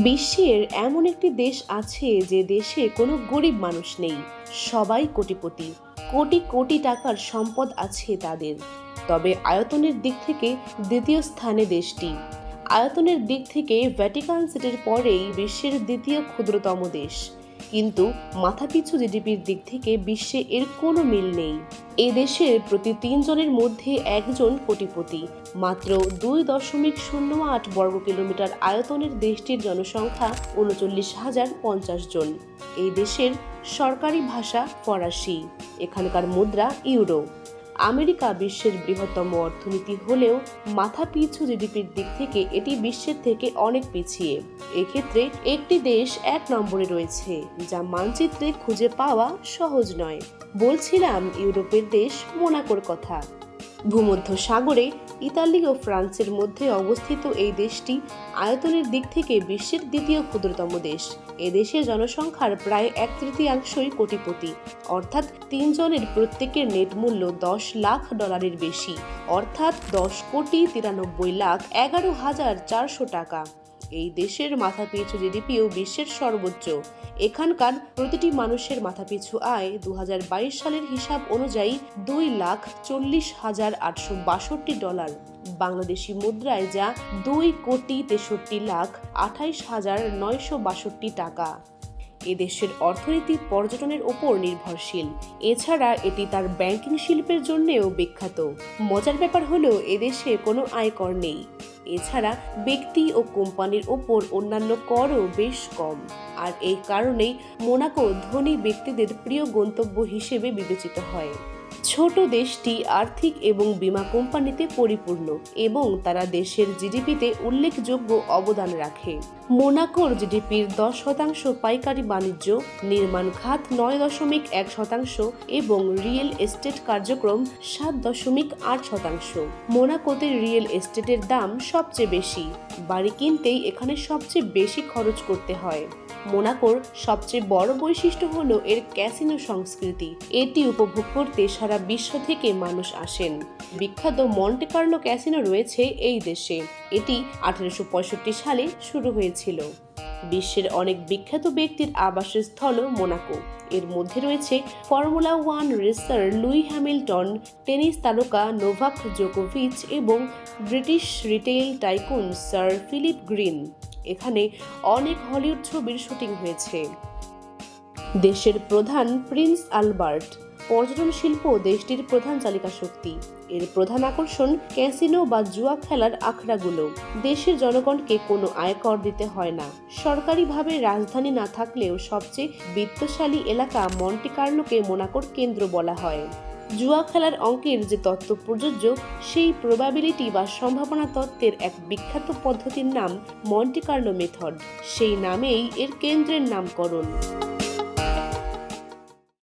বিশ্বের এমন একটি দেশ আছে যে দেশে কোনো গরিব মানুষ নেই, সবাই কোটিপতি। কোটি কোটি টাকার সম্পদ আছে তাদের। তবে আয়তনের দিক থেকে দ্বিতীয় স্থানে দেশটি। আয়তনের দিক থেকে ভ্যাটিকান সিটির পরেই বিশ্বের দ্বিতীয় ক্ষুদ্রতম দেশ। কিন্তু মাথাপিছু জিডিপির দিক থেকে বিশ্বে এর কোনো মিল নেই। এ দেশের প্রতি ৩ জনের মধ্যে একজন কোটিপতি। মাত্র ২.০৮ বর্গ কিলোমিটার আয়তনের দেশটির জনসংখ্যা ৩৯,০৫০ জন। এই দেশের সরকারি ভাষা ফরাসি। এখানকার মুদ্রা ইউরো। আমেরিকা বিশ্বের বৃহত্তম অর্থনীতি হলেও মাথাপিছু জিডিপির দিক থেকে এটি বিশ্বের থেকে অনেক পিছিয়ে। এক্ষেত্রে একটি দেশ ১ নম্বরে রয়েছে, যা মানচিত্রে খুঁজে পাওয়া সহজ নয়। বলছিলাম ইউরোপের দেশ মোনাকোর কথা। ভূমধ্য সাগরে ইতালি ও ফ্রান্সের মধ্যে অবস্থিত এই দেশটি আয়তনের দিক থেকে বিশ্বের দ্বিতীয় ক্ষুদ্রতম দেশ। এ দেশের জনসংখ্যার প্রায় ১/৩ কোটিপতি, অর্থাৎ ৩ জনের প্রত্যেকের নেট মূল্য $১০ লাখ বেশি, অর্থাৎ ১০,৯৩,১১,৪০০ টাকা। এই দেশের মাথাপিছু জিডিপিও বিশ্বের সর্বোচ্চ। এখানকার প্রতিটি মানুষের মাথাপিছু আয় ২০২২ সালের হিসাব অনুযায়ী $২,৪০,৮৬২, বাংলাদেশি মুদ্রায় যা ২,৬৩,২৮,৯৬২ টাকা। এদেশের অর্থনীতি পর্যটনের উপর নির্ভরশীল। এছাড়া এটি তার ব্যাংকিং শিল্পের জন্যও বিখ্যাত। মজার ব্যাপার হলো এদেশে কোনো আয়কর নেই। এছাড়া ব্যক্তি ও কোম্পানির ওপর অন্যান্য করও বেশ কম। আর এই কারণেই মোনাকো ধনী ব্যক্তিদের প্রিয় গন্তব্য হিসেবে বিবেচিত হয়। ছোট দেশটি আর্থিক এবং বীমা কোম্পানিতে পরিপূর্ণ এবং তারা দেশের জিডিপিতে উল্লেখযোগ্য অবদান রাখে। মোনাকোর জিডিপির ১০% পাইকারি বাণিজ্য, নির্মাণ খাত ৯.১% এবং রিয়েল এস্টেট কার্যক্রম ৭.৮%। মোনাকোতে রিয়েল এস্টেটের দাম সবচেয়ে বেশি। বাড়ি কিনতেই এখানে সবচেয়ে বেশি খরচ করতে হয়। মোনাকোর সবচেয়ে বড় বৈশিষ্ট্য হলো এর ক্যাসিনো সংস্কৃতি। এটি উপভোগ করতে সারা বিশ্ব থেকে মানুষ আসেন। বিখ্যাত মন্টে কার্লো ক্যাসিনো রয়েছে এই দেশে। এটি ১৮৬৫ সালে শুরু হয়েছিল। বিশ্বের অনেক বিখ্যাত ব্যক্তির আবাসস্থল মোনাকো। এর মধ্যে রয়েছে formula 1 racer Lewis Hamilton, tennis তারকা নোভাক জোকোভিচ এবং British retail tycoon sir Philip Green. এখানে অনেক হলিউড ছবির শুটিং হয়েছে। দেশের প্রধান প্রিন্স আলবার্ট। পর্যটন শিল্প দেশটির প্রধান চালিকা শক্তি। এর প্রধান আকর্ষণ ক্যাসিনো বা জুয়া খেলার আখড়াগুলো। দেশের জনগণকে কোনো আয়কর দিতে হয় না। সরকারিভাবে রাজধানী না থাকলেও সবচেয়ে বিত্তশালী এলাকা মন্টে কার্লোকে মোনাকোর কেন্দ্র বলা হয়। জুয়া খেলার অঙ্কের যে তত্ত্ব প্রযোজ্য, সেই প্রবাবিলিটি বা সম্ভাবনা তত্ত্বের এক বিখ্যাত পদ্ধতির নাম মন্টে কার্লো মেথড। সেই নামেই এর কেন্দ্রের নামকরণ।